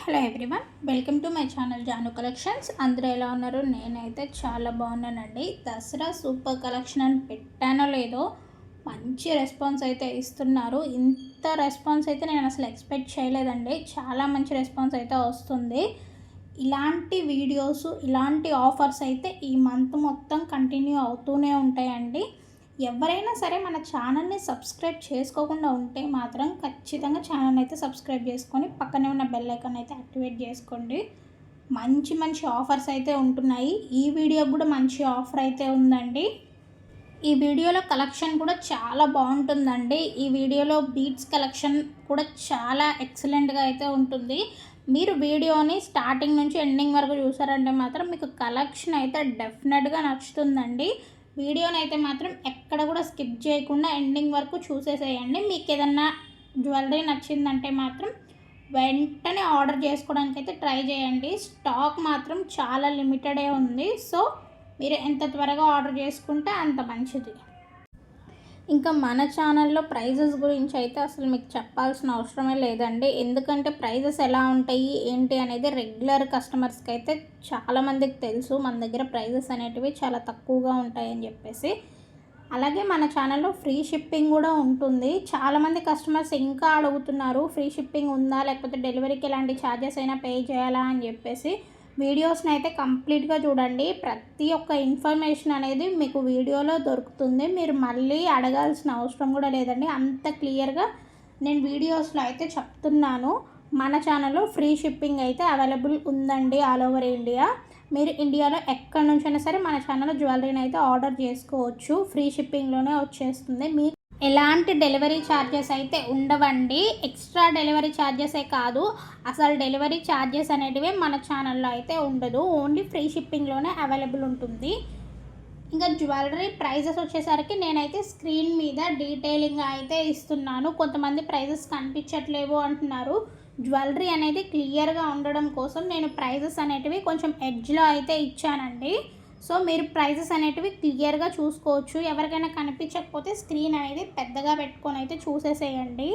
Hello everyone, welcome to my channel Jaanu collections. అందరూ ఎలా ఉన్నారు? నేనైతే చాలా బాగున్నానండి. దసరా సూపర్ కలెక్షన్ అని పెట్టానో లేదో మంచి రెస్పాన్స్ అయితే ఇస్తున్నారు. ఇంత రెస్పాన్స్ అయితే నేను అసలు ఎక్స్పెక్ట్ చేయలేదండి. చాలా మంచి రెస్పాన్స్ అయితే వస్తుంది. ఇలాంటి వీడియోస్, ఇలాంటి ఆఫర్స్ అయితే ఈ మంత్ మొత్తం కంటిన్యూ అవుతూనే ఉంటాయండి. ఎవరైనా సరే మన ఛానల్ని సబ్స్క్రైబ్ చేసుకోకుండా ఉంటే మాత్రం ఖచ్చితంగా ఛానల్ అయితే సబ్స్క్రైబ్ చేసుకొని పక్కనే ఉన్న బెల్ ఐకాన్ అయితే యాక్టివేట్ చేసుకోండి. మంచి మంచి ఆఫర్స్ అయితే ఉంటున్నాయి. ఈ వీడియోకి కూడా మంచి ఆఫర్ అయితే ఉందండి. ఈ వీడియోలో కలెక్షన్ కూడా చాలా బాగుంటుందండి. ఈ వీడియోలో బీట్స్ కలెక్షన్ కూడా చాలా ఎక్సలెంట్గా అయితే ఉంటుంది. మీరు వీడియోని స్టార్టింగ్ నుంచి ఎండింగ్ వరకు చూసారంటే మాత్రం మీకు కలెక్షన్ అయితే డెఫినెట్గా నచ్చుతుందండి. వీడియోని అయితే మాత్రం ఎక్కడ కూడా స్కిప్ చేయకుండా ఎండింగ్ వరకు చూసేసేయండి. మీకు ఏదన్నా జ్యువెలరీ నచ్చిందంటే మాత్రం వెంటనే ఆర్డర్ చేసుకోవడానికి అయితే ట్రై చేయండి. స్టాక్ మాత్రం చాలా లిమిటెడే ఉంది. సో మీరు ఎంత త్వరగా ఆర్డర్ చేసుకుంటే అంత మంచిది. ఇంకా మన ఛానల్లో ప్రైజెస్ గురించి అయితే అసలు మీకు చెప్పాల్సిన అవసరమే లేదండి. ఎందుకంటే ప్రైజెస్ ఎలా ఉంటాయి ఏంటి అనేది రెగ్యులర్ కస్టమర్స్కి అయితే చాలామందికి తెలుసు. మన దగ్గర ప్రైజెస్ అనేటివి చాలా తక్కువగా ఉంటాయని చెప్పేసి. అలాగే మన ఛానల్లో ఫ్రీ షిప్పింగ్ కూడా ఉంటుంది. చాలామంది కస్టమర్స్ ఇంకా అడుగుతున్నారు, ఫ్రీ షిప్పింగ్ ఉందా, లేకపోతే డెలివరీకి ఎలాంటి ఛార్జెస్ అయినా పే చేయాలా అని చెప్పేసి. వీడియోస్ని అయితే కంప్లీట్గా చూడండి. ప్రతి ఒక్క ఇన్ఫర్మేషన్ అనేది మీకు వీడియోలో దొరుకుతుంది. మీరు మళ్ళీ అడగాల్సిన అవసరం కూడా లేదండి. అంత క్లియర్గా నేను వీడియోస్లో అయితే చెప్తున్నాను. మన ఛానల్లో ఫ్రీ షిప్పింగ్ అయితే అవైలబుల్ ఉందండి ఆల్ ఓవర్ ఇండియా. మీరు ఇండియాలో ఎక్కడి నుంచైనా సరే మన ఛానల్లో జ్యువెలరీని అయితే ఆర్డర్ చేసుకోవచ్చు. ఫ్రీ షిప్పింగ్లోనే వచ్చేస్తుంది. మీ ఎలాంటి డెలివరీ ఛార్జెస్ అయితే ఉండవండి. ఎక్స్ట్రా డెలివరీ ఛార్జెసే కాదు, అసలు డెలివరీ ఛార్జెస్ అనేటివి మన ఛానల్లో అయితే ఉండదు. ఓన్లీ ఫ్రీ షిప్పింగ్లోనే అవైలబుల్ ఉంటుంది. ఇంకా జ్యువెలరీ ప్రైజెస్ వచ్చేసరికి నేనైతే స్క్రీన్ మీద డీటెయిలింగ్ అయితే ఇస్తున్నాను. కొంతమంది ప్రైజెస్ కనిపించట్లేవు అంటున్నారు. జ్యువెలరీ అనేది క్లియర్గా ఉండడం కోసం నేను ప్రైజెస్ అనేటివి కొంచెం ఎడ్జ్లో అయితే ఇచ్చానండి. సో మీరు ప్రైజెస్ అనేటివి క్లియర్గా చూసుకోవచ్చు. ఎవరికైనా కనిపించకపోతే స్క్రీన్ అనేది పెద్దగా పెట్టుకొని అయితే చూసేసేయండి.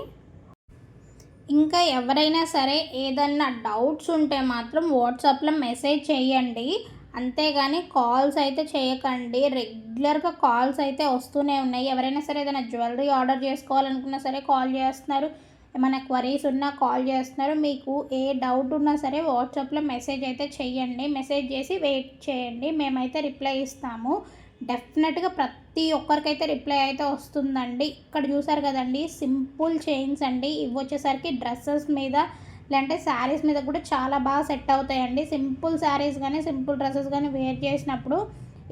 ఇంకా ఎవరైనా సరే ఏదన్నా డౌట్స్ ఉంటే మాత్రం వాట్సాప్లో మెసేజ్ చేయండి. అంతేగాని కాల్స్ అయితే చేయకండి. రెగ్యులర్గా కాల్స్ అయితే వస్తూనే ఉన్నాయి. ఎవరైనా సరే ఏదైనా జ్యువెలరీ ఆర్డర్ చేసుకోవాలనుకున్నా సరే కాల్ చేస్తున్నారు. ఏమైనా క్వరీస్ ఉన్నా కాల్ చేస్తున్నారు. మీకు ఏ డౌట్ ఉన్నా సరే వాట్సాప్లో మెసేజ్ అయితే చేయండి. మెసేజ్ చేసి వెయిట్ చేయండి, మేమైతే రిప్లై ఇస్తాము. డెఫినెట్గా ప్రతి ఒక్కరికైతే రిప్లై అయితే వస్తుందండి. ఇక్కడ చూసారు కదండి, సింపుల్ చైన్స్ అండి. ఇవి వచ్చేసరికి డ్రెస్సెస్ మీద లేదంటే శారీస్ మీద కూడా చాలా బాగా సెట్ అవుతాయండి. సింపుల్ శారీస్ కానీ సింపుల్ డ్రెస్సెస్ కానీ వేర్ చేసినప్పుడు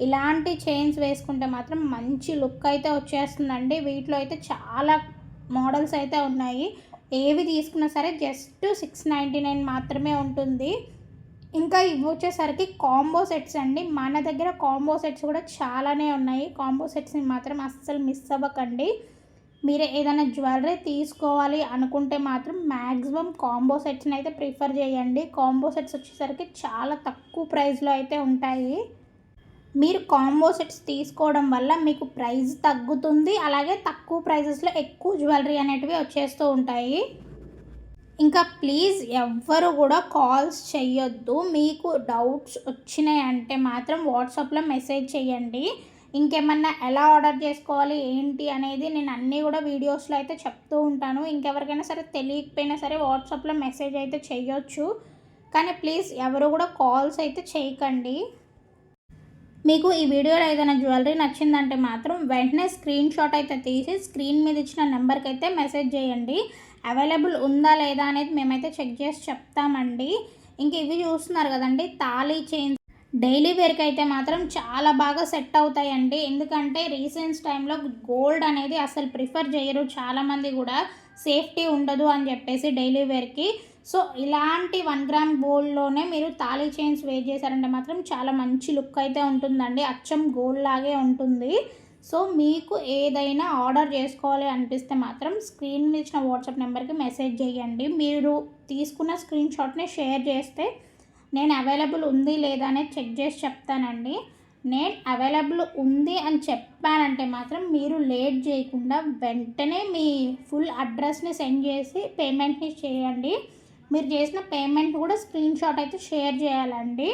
ఇలాంటి చైన్స్ వేసుకుంటే మాత్రం మంచి లుక్ అయితే వచ్చేస్తుందండి. వీటిలో అయితే చాలా మోడల్స్ అయితే ఉన్నాయి. ఏవి తీసుకున్నా సరే జస్ట్ 699 మాత్రమే ఉంటుంది. ఇంకా ఇవి వచ్చేసరికి కాంబో సెట్స్ అండి. మన దగ్గర కాంబో సెట్స్ కూడా చాలానే ఉన్నాయి. కాంబో సెట్స్ని మాత్రం అస్సలు మిస్ అవ్వకండి. మీరు ఏదైనా జ్యువెలరీ తీసుకోవాలి అనుకుంటే మాత్రం మ్యాక్సిమం కాంబో సెట్స్ని అయితే ప్రిఫర్ చేయండి. కాంబో సెట్స్ వచ్చేసరికి చాలా తక్కువ ప్రైస్లో అయితే ఉంటాయి. మీరు కాంబో సెట్స్ తీసుకోవడం వల్ల మీకు ప్రైస్ తగ్గుతుంది. అలాగే తక్కువ ప్రైజెస్లో ఎక్కువ జ్యువెలరీ అనేటివి వచ్చేస్తూ ఉంటాయి. ఇంకా ప్లీజ్ ఎవ్వరు కూడా కాల్స్ చేయొద్దు. మీకు డౌట్స్ వచ్చినాయి అంటే మాత్రం వాట్సాప్లో మెసేజ్ చేయండి. ఇంకేమన్నా ఎలా ఆర్డర్ చేసుకోవాలి ఏంటి అనేది నేను అన్నీ కూడా వీడియోస్లో అయితే చెప్తూ ఉంటాను. ఇంకెవరికైనా సరే తెలియకపోయినా సరే వాట్సాప్లో మెసేజ్ అయితే చేయొచ్చు. కానీ ప్లీజ్ ఎవరు కూడా కాల్స్ అయితే చేయకండి. మీకు ఈ వీడియోలో ఏదైనా జ్యువెలరీ నచ్చిందంటే మాత్రం వెంటనే స్క్రీన్ షాట్ అయితే తీసి స్క్రీన్ మీద ఇచ్చిన నెంబర్కి అయితే మెసేజ్ చేయండి. అవైలబుల్ ఉందా లేదా అనేది మేమైతే చెక్ చేసి చెప్తామండి. ఇంక ఇవి చూస్తున్నారు కదండి, తాళీ చైన్స్ డైలీ వేర్కి అయితే మాత్రం చాలా బాగా సెట్ అవుతాయండి. ఎందుకంటే రీసెంట్ టైంలో గోల్డ్ అనేది అసలు ప్రిఫర్ చేయరు చాలామంది కూడా, సేఫ్టీ ఉండదు అని చెప్పేసి డైలీ వేర్కి. సో ఇలాంటి 1 గ్రామ్ గోల్డ్లోనే మీరు తాళీ చైన్స్ వేర్ చేశారంటే మాత్రం చాలా మంచి లుక్ అయితే ఉంటుందండి. అచ్చం గోల్డ్ లాగే ఉంటుంది. సో మీకు ఏదైనా ఆర్డర్ చేసుకోవాలి అనిపిస్తే మాత్రం స్క్రీన్ మీద ఇచ్చిన వాట్సాప్ నెంబర్కి మెసేజ్ చేయండి. మీరు తీసుకున్న స్క్రీన్ షాట్ని షేర్ చేస్తే నేను అవైలబుల్ ఉంది లేదా అనేది చెక్ చేసి చెప్తానండి. నేను అవైలబుల్ ఉంది అని చెప్పానంటే మాత్రం మీరు లేట్ చేయకుండా వెంటనే మీ ఫుల్ అడ్రస్ని సెండ్ చేసి పేమెంట్ని చేయండి. మీరు చేసిన పేమెంట్ కూడా స్క్రీన్ షాట్ అయితే షేర్ చేయాలండి.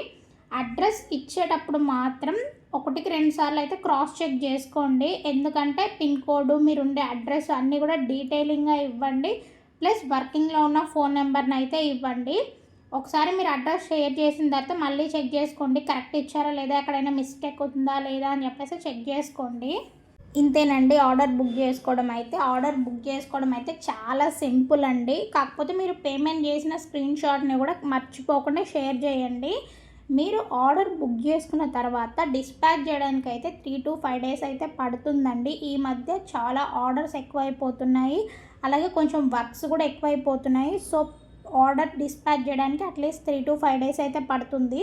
అడ్రస్ ఇచ్చేటప్పుడు మాత్రం 1కి 2 సార్లు అయితే క్రాస్ చెక్ చేసుకోండి. ఎందుకంటే పిన్ కోడ్, మీరుండే అడ్రస్ అన్నీ కూడా డీటెయిలింగ్గా ఇవ్వండి. ప్లస్ వర్కింగ్లో ఉన్న ఫోన్ నెంబర్ని అయితే ఇవ్వండి. ఒకసారి మీరు అడ్రస్ షేర్ చేసిన తర్వాత మళ్ళీ చెక్ చేసుకోండి, కరెక్ట్ ఇచ్చారా లేదా, ఎక్కడైనా మిస్టేక్ ఉందా లేదా అని చెప్పేసి చెక్ చేసుకోండి. ఇంతేనండి ఆర్డర్ బుక్ చేసుకోవడం అయితే చాలా సింపుల్ అండి. కాకపోతే మీరు పేమెంట్ చేసిన స్క్రీన్ షాట్ని కూడా మర్చిపోకుండా షేర్ చేయండి. మీరు ఆర్డర్ బుక్ చేసుకున్న తర్వాత డిస్పాచ్ చేయడానికి అయితే 3 to 5 days అయితే పడుతుందండి. ఈ మధ్య చాలా ఆర్డర్స్ ఎక్కువైపోతున్నాయి, అలాగే కొంచెం వర్క్స్ కూడా ఎక్కువైపోతున్నాయి. సో ఆర్డర్ డిస్పాచ్ చేయడానికి అట్లీస్ట్ 3 to 5 days అయితే పడుతుంది.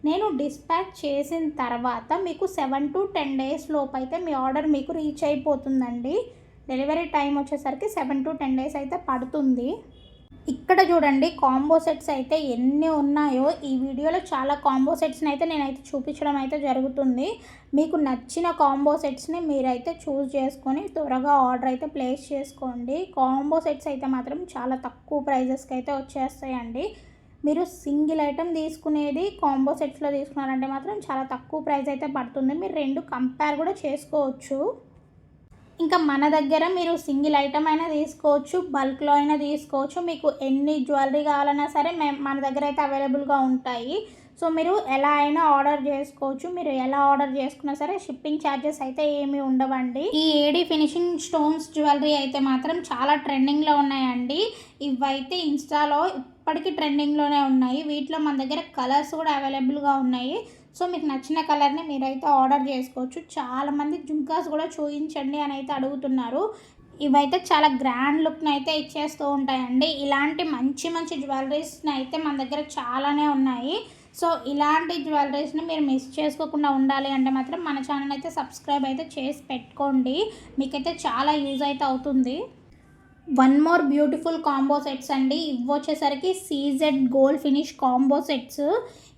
నేను డిస్పాచ్ చేసిన తర్వాత మీకు 7 to 10 days లోపు అయితే మీ ఆర్డర్ మీకు రీచ్ అయిపోతుందండి. డెలివరీ టైం వచ్చేసరికి 7 to 10 days అయితే పడుతుంది. ఇక్కడ చూడండి కాంబో సెట్స్ అయితే ఎన్ని ఉన్నాయో. ఈ వీడియోలో చాలా కాంబో సెట్స్ని అయితే నేనైతే చూపించడం అయితే జరుగుతుంది. మీకు నచ్చిన కాంబో సెట్స్ని మీరైతే చూస్ చేసుకొని త్వరగా ఆర్డర్ అయితే ప్లేస్ చేసుకోండి. కాంబో సెట్స్ అయితే మాత్రం చాలా తక్కువ ప్రైజెస్కి అయితే వచ్చేస్తాయండి. మీరు సింగిల్ ఐటెం తీసుకునేది కాంబో సెట్స్లో తీసుకున్నారంటే మాత్రం చాలా తక్కువ ప్రైస్ అయితే పడుతుంది. మీరు 2 కంపేర్ కూడా చేసుకోవచ్చు. ఇంకా మన దగ్గర మీరు సింగిల్ ఐటమ్ అయినా తీసుకోవచ్చు, బల్క్లో అయినా తీసుకోవచ్చు. మీకు ఎన్ని జ్యువెలరీ కావాలన్నా సరే మన దగ్గర అయితే అవైలబుల్గా ఉంటాయి. సో మీరు ఎలా అయినా ఆర్డర్ చేసుకోవచ్చు. మీరు ఎలా ఆర్డర్ చేసుకున్నా సరే షిప్పింగ్ ఛార్జెస్ అయితే ఏమీ ఉండవండి. ఈ ఏడీ ఫినిషింగ్ స్టోన్స్ జ్యువెలరీ అయితే మాత్రం చాలా ట్రెండింగ్లో ఉన్నాయండి. ఇవైతే ఇన్స్టాలో ఇప్పటికీ ట్రెండింగ్లోనే ఉన్నాయి. వీటిలో మన దగ్గర కలర్స్ కూడా అవైలబుల్గా ఉన్నాయి. సో మీకు నచ్చిన కలర్ని మీరైతే ఆర్డర్ చేసుకోవచ్చు. చాలామంది జుంకాస్ కూడా చూపించండి అని అయితే అడుగుతున్నారు. ఇవైతే చాలా గ్రాండ్ లుక్ని అయితే ఇచ్చేస్తూ ఉంటాయండి. ఇలాంటి మంచి మంచి జ్యువెలరీస్ని అయితే మన దగ్గర చాలానే ఉన్నాయి. సో ఇలాంటి జ్యువెలరీస్ని మీరు మిస్ చేసుకోకుండా ఉండాలి అంటే మాత్రం మన ఛానల్ అయితే సబ్స్క్రైబ్ అయితే చేసి పెట్టుకోండి. మీకైతే చాలా యూజ్ అయితే అవుతుంది. One more beautiful combo sets అండి. ఇవి వచ్చేసరికి CZ gold finish combo sets.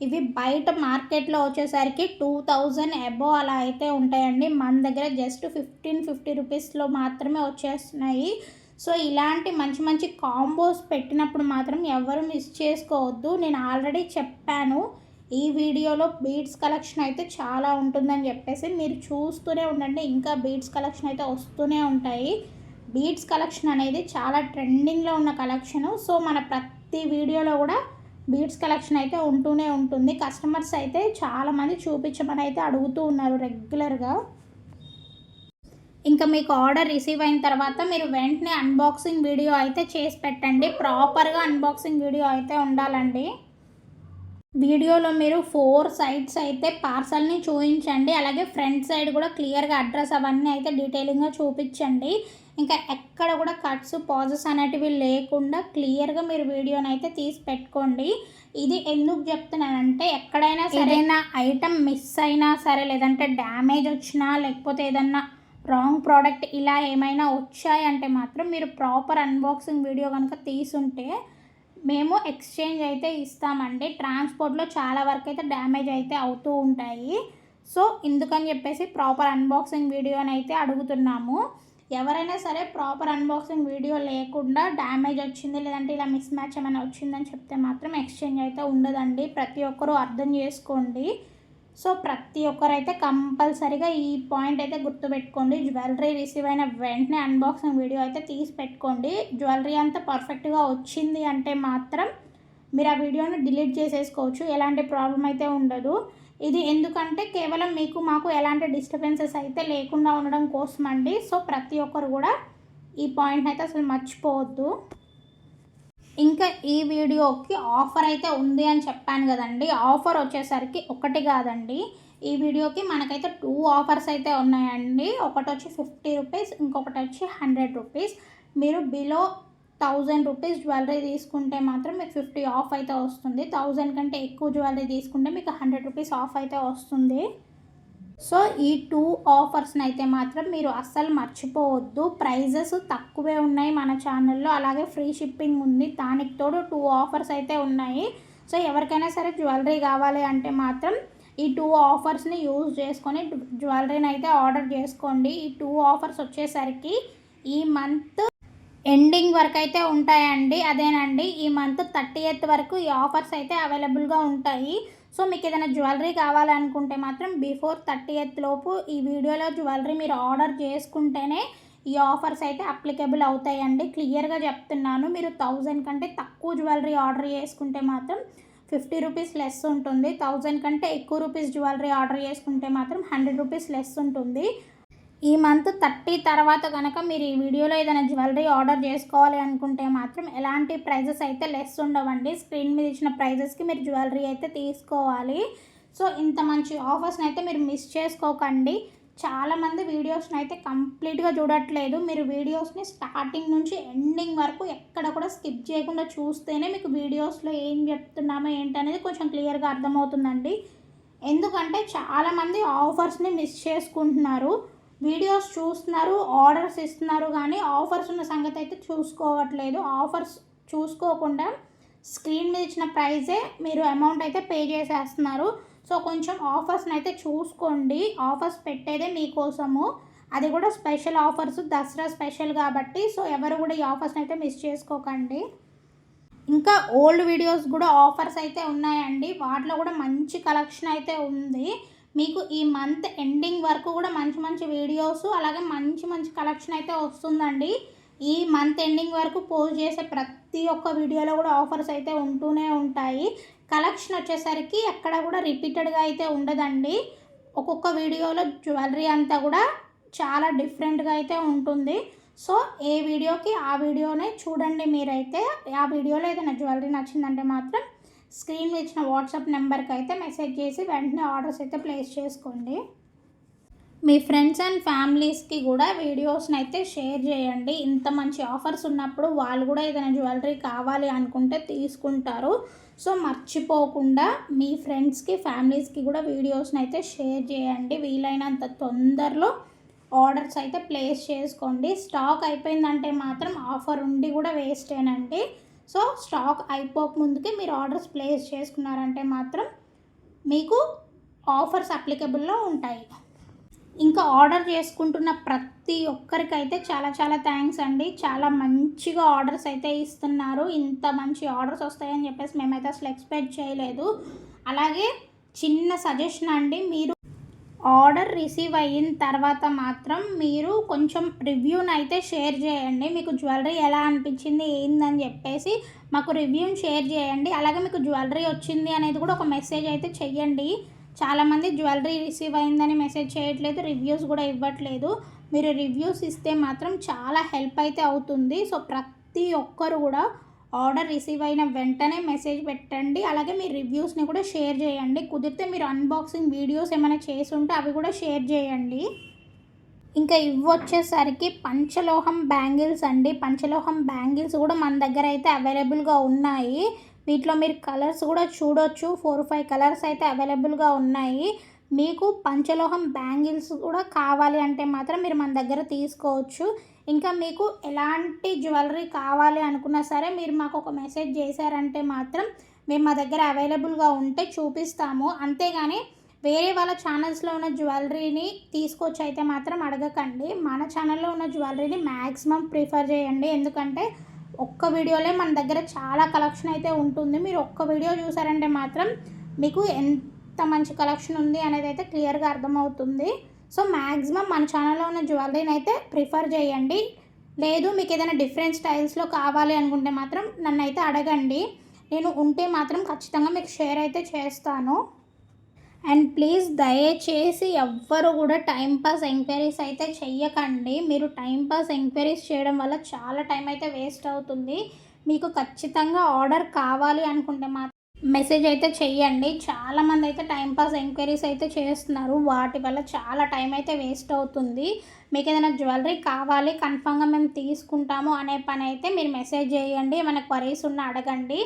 ఇవి బయట మార్కెట్లో వచ్చేసరికి 2000 అబోవ్ అలా అయితే ఉంటాయండి. మన దగ్గర జస్ట్ 1550 రూపీస్లో మాత్రమే వచ్చేస్తున్నాయి. సో ఇలాంటి మంచి మంచి కాంబోస్ పెట్టినప్పుడు మాత్రం ఎవరు మిస్ చేసుకోవద్దు. నేను ఆల్రెడీ చెప్పాను ఈ వీడియోలో బీడ్స్ కలెక్షన్ అయితే చాలా ఉంటుందని చెప్పేసి. మీరు చూస్తూనే ఉండండి, ఇంకా బీడ్స్ కలెక్షన్ అయితే వస్తూనే ఉంటాయి. బీడ్స్ కలెక్షన్ అనేది చాలా ట్రెండింగ్లో ఉన్న కలెక్షను. సో మన ప్రతి వీడియోలో కూడా బీడ్స్ కలెక్షన్ అయితే ఉంటూనే ఉంటుంది. కస్టమర్స్ అయితే చాలామంది చూపించమని అయితే అడుగుతూ ఉన్నారు రెగ్యులర్గా. ఇంకా మీకు ఆర్డర్ రిసీవ్ అయిన తర్వాత మీరు వెంటనే అన్బాక్సింగ్ వీడియో అయితే చేసి పెట్టండి. ప్రాపర్గా అన్బాక్సింగ్ వీడియో అయితే ఉండాలండి. వీడియోలో మీరు 4 సైడ్స్ అయితే పార్సల్ని చూపించండి. అలాగే ఫ్రంట్ సైడ్ కూడా క్లియర్గా అడ్రస్ అవన్నీ అయితే డీటెయిలింగ్గా చూపించండి. ఇంకా ఎక్కడ కూడా కట్స్ పాజెస్ అనేటివి లేకుండా క్లియర్గా మీరు వీడియోని అయితే తీసి పెట్టుకోండి. ఇది ఎందుకు చెప్తున్నానంటే ఎక్కడైనా సరైన ఐటమ్ మిస్ అయినా సరే, లేదంటే డ్యామేజ్ వచ్చినా, లేకపోతే ఏదన్నా రాంగ్ ప్రోడక్ట్ ఇలా ఏమైనా వచ్చాయంటే మాత్రం మీరు ప్రాపర్ అన్బాక్సింగ్ వీడియో కనుక తీసుంటే మేము ఎక్స్చేంజ్ అయితే ఇస్తామండి. ట్రాన్స్పోర్ట్లో చాలా వరకు అయితే డ్యామేజ్ అయితే అవుతూ ఉంటాయి. సో ఇందుకని చెప్పేసి ప్రాపర్ అన్బాక్సింగ్ వీడియోని అయితే అడుగుతున్నాము. ఎవరైనా సరే ప్రాపర్ అన్బాక్సింగ్ వీడియో లేకుండా డ్యామేజ్ వచ్చింది, లేదంటే ఇలా మిస్ మ్యాచ్ ఏమైనా వచ్చిందని చెప్తే మాత్రం ఎక్స్చేంజ్ అయితే ఉండదండి. ప్రతి ఒక్కరూ అర్థం చేసుకోండి. సో ప్రతి ఒక్కరైతే కంపల్సరీగా ఈ పాయింట్ అయితే గుర్తుపెట్టుకోండి. జ్యువెలరీ రిసీవ్ అయిన వెంటనే అన్బాక్సింగ్ వీడియో అయితే తీసి పెట్టుకోండి. జ్యువెలరీ అంతా పర్ఫెక్ట్గా వచ్చింది అంటే మాత్రం మీరు ఆ వీడియోని డిలీట్ చేసేసుకోవచ్చు, ఎలాంటి ప్రాబ్లం అయితే ఉండదు. ఇది ఎందుకంటే కేవలం మీకు మాకు ఎలాంటి డిస్టర్బెన్సెస్ అయితే లేకుండా ఉండడం కోసం అండి. సో ప్రతి ఒక్కరు కూడా ఈ పాయింట్ అయితే అసలు మర్చిపోవద్దు. ఇంకా ఈ వీడియోకి ఆఫర్ అయితే ఉంది అని చెప్పాను కదండి. ఆఫర్ వచ్చేసరికి ఒకటి కాదండి, ఈ వీడియోకి మనకైతే 2 ఆఫర్స్ అయితే ఉన్నాయండి. ఒకటి వచ్చి 50 రూపీస్, ఇంకొకటి వచ్చి 100 రూపీస్. మీరు బిలో 1000 రూపీస్ జ్యువెలరీ తీసుకుంటే మాత్రం మీకు 50 ఆఫ్ అయితే వస్తుంది. 1000 కంటే ఎక్కువ జ్యువెలరీ తీసుకుంటే మీకు 100 రూపీస్ ఆఫ్ అయితే వస్తుంది. సో ఈ 2 ఆఫర్స్ని అయితే మాత్రం మీరు అస్సలు మర్చిపోవద్దు. ప్రైజెస్ తక్కువే ఉన్నాయి మన ఛానల్లో, అలాగే ఫ్రీ షిప్పింగ్ ఉంది. దానికి తోడు 2 ఆఫర్స్ అయితే ఉన్నాయి. సో ఎవరికైనా సరే జ్యువెలరీ కావాలి అంటే మాత్రం ఈ 2 ఆఫర్స్ని యూజ్ చేసుకొని జ్యువెలరీని అయితే ఆర్డర్ చేసుకోండి. ఈ 2 ఆఫర్స్ వచ్చేసరికి ఈ మంత్ ఎండింగ్ వరకు అయితే ఉంటాయండి. అదేనండి, ఈ మంత్ 30th వరకు ఈ ఆఫర్స్ అయితే అవైలబుల్గా ఉంటాయి. సో మీకు ఏదైనా జ్యువెలరీ కావాలనుకుంటే మాత్రం బిఫోర్ 30th లోపు ఈ వీడియోలో జ్యువెలరీ మీరు ఆర్డర్ చేసుకుంటేనే ఈ ఆఫర్స్ అయితే అప్లికేబుల్ అవుతాయండి. క్లియర్గా చెప్తున్నాను. మీరు 1000 కంటే తక్కువ జ్యువెలరీ ఆర్డర్ చేసుకుంటే మాత్రం 50 రూపీస్ లెస్ ఉంటుంది. 1000 కంటే ఎక్కువ రూపీస్ జ్యువెలరీ ఆర్డర్ చేసుకుంటే మాత్రం 100 రూపీస్ లెస్ ఉంటుంది. ఈ మంత్ 30 తర్వాత కనుక మీరు ఈ వీడియోలో ఏదైనా జ్యువెలరీ ఆర్డర్ చేసుకోవాలి అనుకుంటే మాత్రం ఎలాంటి ప్రైజెస్ అయితే లెస్ ఉండవండి. స్క్రీన్ మీద ఇచ్చిన ప్రైజెస్కి మీరు జ్యువెలరీ అయితే తీసుకోవాలి. సో ఇంత మంచి ఆఫర్స్ని అయితే మీరు మిస్ చేసుకోకండి. చాలామంది వీడియోస్ని అయితే కంప్లీట్గా చూడట్లేదు. మీరు వీడియోస్ని స్టార్టింగ్ నుంచి ఎండింగ్ వరకు ఎక్కడ కూడా స్కిప్ చేయకుండా చూస్తేనే మీకు వీడియోస్లో ఏం చెప్తున్నామో ఏంటనేది కొంచెం క్లియర్గా అర్థమవుతుందండి. ఎందుకంటే చాలామంది ఆఫర్స్ని మిస్ చేసుకుంటున్నారు. వీడియోస్ చూస్తున్నారు, ఆర్డర్స్ ఇస్తున్నారు, కానీ ఆఫర్స్ ఉన్న సంగతి అయితే చూసుకోవట్లేదు. ఆఫర్స్ చూసుకోకుండా స్క్రీన్ మీద ఇచ్చిన ప్రైజే మీరు అమౌంట్ అయితే పే చేసేస్తున్నారు. సో కొంచెం ఆఫర్స్ని అయితే చూసుకోండి. ఆఫర్స్ పెట్టేదే మీకోసము, అది కూడా స్పెషల్ ఆఫర్స్, దసరా స్పెషల్ కాబట్టి. సో ఎవరు కూడా ఈ ఆఫర్స్ని అయితే మిస్ చేసుకోకండి. ఇంకా ఓల్డ్ వీడియోస్ కూడా ఆఫర్స్ అయితే ఉన్నాయండి. వాటిలో కూడా మంచి కలెక్షన్ అయితే ఉంది. మీకు ఈ మంత్ ఎండింగ్ వరకు కూడా మంచి మంచి వీడియోస్, అలాగే మంచి మంచి కలెక్షన్ అయితే వస్తుందండి. ఈ మంత్ ఎండింగ్ వరకు పోస్ట్ చేసే ప్రతి ఒక్క వీడియోలో కూడా ఆఫర్స్ అయితే ఉంటూనే ఉంటాయి. కలెక్షన్ వచ్చేసరికి ఎక్కడ కూడా రిపీటెడ్గా అయితే ఉండదండి. ఒక్కొక్క వీడియోలో జ్యువెలరీ అంతా కూడా చాలా డిఫరెంట్గా అయితే ఉంటుంది. సో ఏ వీడియోకి ఆ వీడియోనే చూడండి. మీరైతే ఆ వీడియోలో ఏదైనా జ్యువెలరీ నచ్చిందంటే మాత్రం స్క్రీన్ మీద ఇచ్చిన వాట్సాప్ నెంబర్కి అయితే మెసేజ్ చేసి వెంటనే ఆర్డర్స్ అయితే ప్లేస్ చేసుకోండి. మీ ఫ్రెండ్స్ అండ్ ఫ్యామిలీస్కి కూడా వీడియోస్ని అయితే షేర్ చేయండి. ఇంత మంచి ఆఫర్స్ ఉన్నప్పుడు వాళ్ళు కూడా ఏదైనా జ్యువెలరీ కావాలి అనుకుంటే తీసుకుంటారు. సో మర్చిపోకుండా మీ ఫ్రెండ్స్కి, ఫ్యామిలీస్కి కూడా వీడియోస్ని అయితే షేర్ చేయండి. వీలైనంత తొందరలో ఆర్డర్స్ అయితే ప్లేస్ చేసుకోండి. స్టాక్ అయిపోయిందంటే మాత్రం ఆఫర్ ఉండి కూడా వేస్టేనండి. సో స్టాక్ అయిపోక ముందుకే మీరు ఆర్డర్స్ ప్లేస్ చేసుకున్నారంటే మాత్రం మీకు ఆఫర్స్ అప్లికేబుల్లో ఉంటాయి. ఇంకా ఆర్డర్ చేసుకుంటున్న ప్రతి ఒక్కరికైతే చాలా చాలా థ్యాంక్స్ అండి. చాలా మంచిగా ఆర్డర్స్ అయితే ఇస్తున్నారు. ఇంత మంచి ఆర్డర్స్ వస్తాయని చెప్పేసి మేమైతే అసలు ఎక్స్పెక్ట్ చేయలేదు. అలాగే చిన్న సజెషన్ అండి, మీరు ఆర్డర్ రిసీవ్ అయిన తర్వాత మాత్రం మీరు కొంచెం రివ్యూని అయితే షేర్ చేయండి. మీకు జ్యువెలరీ ఎలా అనిపించింది ఏందని చెప్పేసి మాకు రివ్యూని షేర్ చేయండి. అలాగే మీకు జ్యువెలరీ వచ్చింది అనేది కూడా ఒక మెసేజ్ అయితే చెయ్యండి. చాలామంది జ్యువెలరీ రిసీవ్ అయిందని మెసేజ్ చేయట్లేదు, రివ్యూస్ కూడా ఇవ్వట్లేదు. మీరు రివ్యూస్ ఇస్తే మాత్రం చాలా హెల్ప్ అయితే అవుతుంది. సో ప్రతి ఒక్కరు కూడా ఆర్డర్ రిసీవ్ అయిన వెంటనే మెసేజ్ పెట్టండి. అలాగే మీ రివ్యూస్ని కూడా షేర్ చేయండి. కుదిరితే మీరు అన్బాక్సింగ్ వీడియోస్ ఏమైనా చేసి ఉంటే అవి కూడా షేర్ చేయండి. ఇంకా ఇవి వచ్చేసరికి పంచలోహం బ్యాంగిల్స్ అండి. పంచలోహం బ్యాంగిల్స్ కూడా మన దగ్గర అయితే అవైలబుల్గా ఉన్నాయి. వీటిలో మీరు కలర్స్ కూడా చూడొచ్చు. 4-5 కలర్స్ అయితే అవైలబుల్గా ఉన్నాయి. మీకు పంచలోహం బ్యాంగిల్స్ కూడా కావాలి అంటే మాత్రం మీరు మన దగ్గర తీసుకోవచ్చు. ఇంకా మీకు ఎలాంటి జ్యువెలరీ కావాలి అనుకున్నా సరే మీరు మాకు ఒక మెసేజ్ చేశారంటే మాత్రం మేము మా దగ్గర అవైలబుల్గా ఉంటే చూపిస్తాము. అంతేగాని వేరే వాళ్ళ ఛానల్స్లో ఉన్న జ్యువెలరీని తీసుకొచ్చి అయితే మాత్రం అడగకండి. మన ఛానల్లో ఉన్న జ్యువెలరీని మ్యాక్సిమం ప్రిఫర్ చేయండి. ఎందుకంటే ఒక్క వీడియోలో మన దగ్గర చాలా కలెక్షన్ అయితే ఉంటుంది. మీరు ఒక్క వీడియో చూసారంటే మాత్రం మీకు ఎంత మంచి కలెక్షన్ ఉంది అనేది అయితే క్లియర్గా అర్థమవుతుంది. సో మ్యాక్సిమం మన ఛానల్లో ఉన్న జ్యువెలరీని అయితే ప్రిఫర్ చేయండి. లేదు మీకు ఏదైనా డిఫరెంట్ స్టైల్స్లో కావాలి అనుకుంటే మాత్రం నన్ను అయితే అడగండి. నేను ఉంటే మాత్రం ఖచ్చితంగా మీకు షేర్ అయితే చేస్తాను. అండ్ ప్లీజ్ దయచేసి ఎవ్వరు కూడా టైంపాస్ ఎంక్వైరీస్ అయితే చెయ్యకండి. మీరు టైంపాస్ ఎంక్వైరీస్ చేయడం వల్ల చాలా టైం అయితే వేస్ట్ అవుతుంది. మీకు ఖచ్చితంగా ఆర్డర్ కావాలి అనుకుంటే మాత్రం మెసేజ్ అయితే చెయ్యండి. చాలామంది అయితే టైంపాస్ ఎంక్వైరీస్ అయితే చేస్తున్నారు. వాటి వల్ల చాలా టైం అయితే వేస్ట్ అవుతుంది. మీకు ఏదైనా జ్యువెలరీ కావాలి కన్ఫామ్గా మేము తీసుకుంటాము అనే పని అయితే మీరు మెసేజ్ చేయండి. ఏమైనా క్వరీస్ ఉన్నా అడగండి.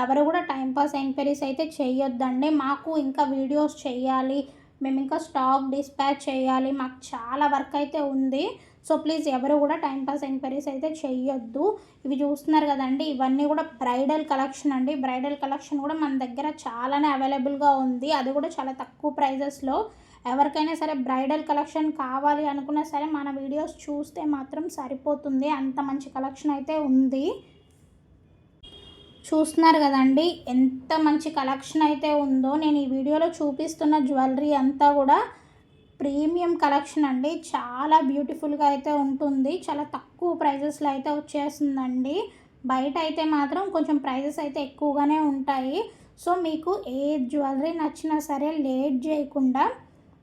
ఎవరు కూడా టైంపాస్ ఎంక్వైరీస్ అయితే చేయొద్దండి. మాకు ఇంకా వీడియోస్ చేయాలి, మేము ఇంకా స్టాక్ డిస్పాచ్ చేయాలి, మాకు చాలా వర్క్ అయితే ఉంది. సో ప్లీజ్ ఎవరు కూడా టైంపాస్ ఎంక్వైరీస్ అయితే చెయ్యొద్దు. ఇవి చూస్తున్నారు కదండి, ఇవన్నీ కూడా బ్రైడల్ కలెక్షన్ అండి. బ్రైడల్ కలెక్షన్ కూడా మన దగ్గర చాలానే అవైలబుల్గా ఉంది. అది కూడా చాలా తక్కువ ప్రైజెస్లో. ఎవరికైనా సరే బ్రైడల్ కలెక్షన్ కావాలి అనుకున్నా సరే మన వీడియోస్ చూస్తే మాత్రం సరిపోతుంది, అంత మంచి కలెక్షన్ అయితే ఉంది. చూస్తున్నారు కదండి ఎంత మంచి కలెక్షన్ అయితే ఉందో. నేను ఈ వీడియోలో చూపిస్తున్న జ్యువెలరీ అంతా కూడా ప్రీమియం కలెక్షన్ అండి. చాలా బ్యూటిఫుల్గా అయితే ఉంటుంది, చాలా తక్కువ ప్రైజెస్లో అయితే వచ్చేస్తుందండి. బయట అయితే మాత్రం కొంచెం ప్రైజెస్ అయితే ఎక్కువగానే ఉంటాయి. సో మీకు ఏ జ్యువెలరీ నచ్చినా సరే లేట్ చేయకుండా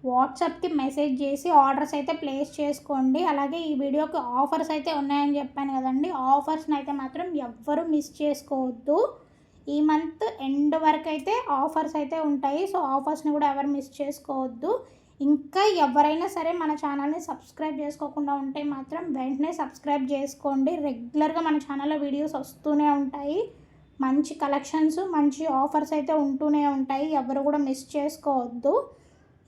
వాట్సాప్కి మెసేజ్ చేసి ఆర్డర్స్ అయితే ప్లేస్ చేసుకోండి. అలాగే ఈ వీడియోకి ఆఫర్స్ అయితే ఉన్నాయని చెప్పాను కదండి, ఆఫర్స్ని అయితే మాత్రం ఎవ్వరూ మిస్ చేసుకోవద్దు. ఈ మంత్ ఎండ్ వరకు అయితే ఆఫర్స్ అయితే ఉంటాయి. సో ఆఫర్స్ని కూడా ఎవరు మిస్ చేసుకోవద్దు. ఇంకా ఎవరైనా సరే మన ఛానల్ని సబ్స్క్రైబ్ చేసుకోకుండా ఉంటే మాత్రం వెంటనే సబ్స్క్రైబ్ చేసుకోండి. రెగ్యులర్గా మన ఛానల్లో వీడియోస్ వస్తూనే ఉంటాయి, మంచి కలెక్షన్స్ మంచి ఆఫర్స్ అయితే ఉంటూనే ఉంటాయి, ఎవరు కూడా మిస్ చేసుకోవద్దు.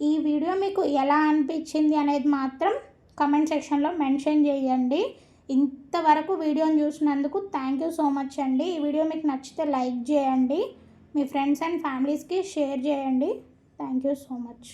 ఈ వీడియో మీకు ఎలా అనిపించింది అనేది మాత్రం కమెంట్ సెక్షన్లో మెన్షన్ చేయండి. ఇంతవరకు వీడియోని చూసినందుకు థ్యాంక్ యూ సో మచ్ అండి. ఈ వీడియో మీకు నచ్చితే లైక్ చేయండి, మీ ఫ్రెండ్స్ అండ్ ఫ్యామిలీస్కి షేర్ చేయండి. Thank you so much.